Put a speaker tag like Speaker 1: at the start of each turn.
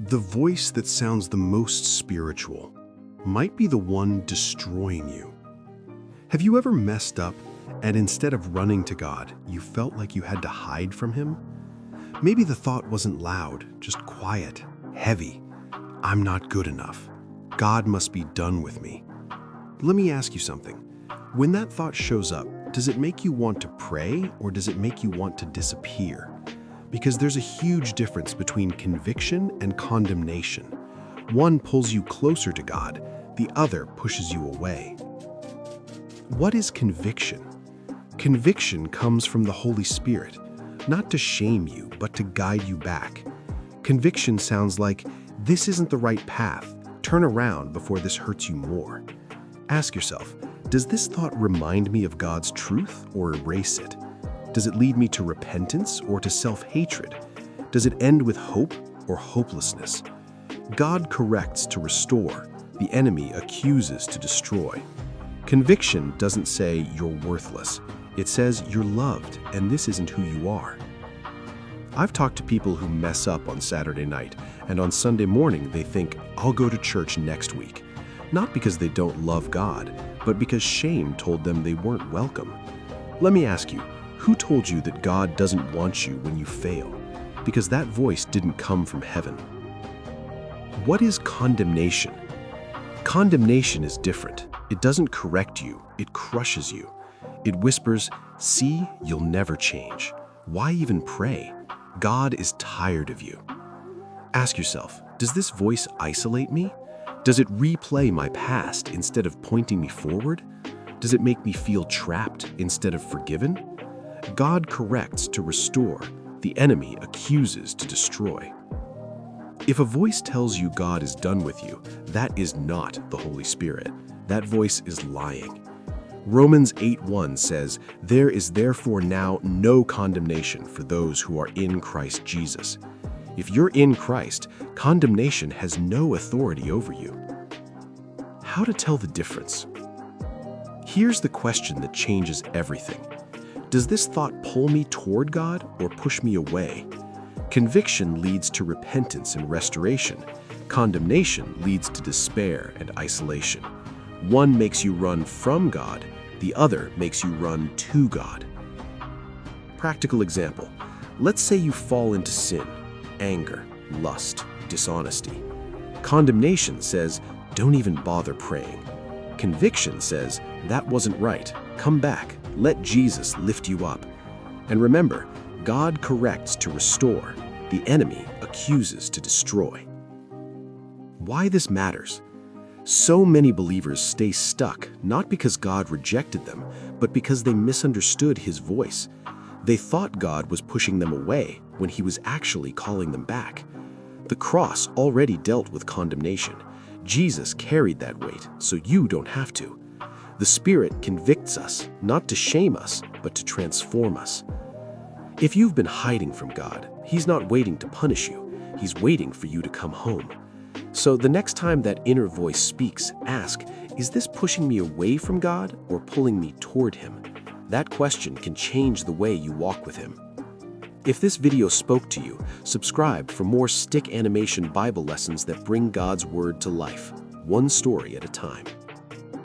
Speaker 1: The voice that sounds the most spiritual might be the one destroying you. Have you ever messed up and instead of running to God, you felt like you had to hide from Him? Maybe the thought wasn't loud, just quiet, heavy. I'm not good enough. God must be done with me. Let me ask you something. When that thought shows up, does it make you want to pray or does it make you want to disappear? Because there's a huge difference between conviction and condemnation. One pulls you closer to God, the other pushes you away. What is conviction? Conviction comes from the Holy Spirit, not to shame you, but to guide you back. Conviction sounds like, this isn't the right path. Turn around before this hurts you more. Ask yourself, does this thought remind me of God's truth or erase it? Does it lead me to repentance or to self-hatred? Does it end with hope or hopelessness? God corrects to restore. The enemy accuses to destroy. Conviction doesn't say you're worthless. It says you're loved and this isn't who you are. I've talked to people who mess up on Saturday night, and on Sunday morning they think, I'll go to church next week. Not because they don't love God, but because shame told them they weren't welcome. Let me ask you, who told you that God doesn't want you when you fail? Because that voice didn't come from heaven. What is condemnation? Condemnation is different. It doesn't correct you, it crushes you. It whispers, see, you'll never change. Why even pray? God is tired of you. Ask yourself, does this voice isolate me? Does it replay my past instead of pointing me forward? Does it make me feel trapped instead of forgiven? God corrects to restore. The enemy accuses to destroy. If a voice tells you God is done with you, that is not the Holy Spirit. That voice is lying. Romans 8:1 says, there is therefore now no condemnation for those who are in Christ Jesus. If you're in Christ, condemnation has no authority over you. How to tell the difference? Here's the question that changes everything. Does this thought pull me toward God or push me away? Conviction leads to repentance and restoration. Condemnation leads to despair and isolation. One makes you run from God, the other makes you run to God. Practical example. Let's say you fall into sin, anger, lust, dishonesty. Condemnation says, don't even bother praying. Conviction says, that wasn't right. Come back. Let Jesus lift you up. And remember, God corrects to restore. The enemy accuses to destroy. Why this matters? So many believers stay stuck, not because God rejected them, but because they misunderstood His voice. They thought God was pushing them away when He was actually calling them back. The cross already dealt with condemnation. Jesus carried that weight, so you don't have to. The Spirit convicts us, not to shame us, but to transform us. If you've been hiding from God, He's not waiting to punish you. He's waiting for you to come home. So the next time that inner voice speaks, ask, is this pushing me away from God or pulling me toward Him? That question can change the way you walk with Him. If this video spoke to you, subscribe for more stick animation Bible lessons that bring God's Word to life, one story at a time.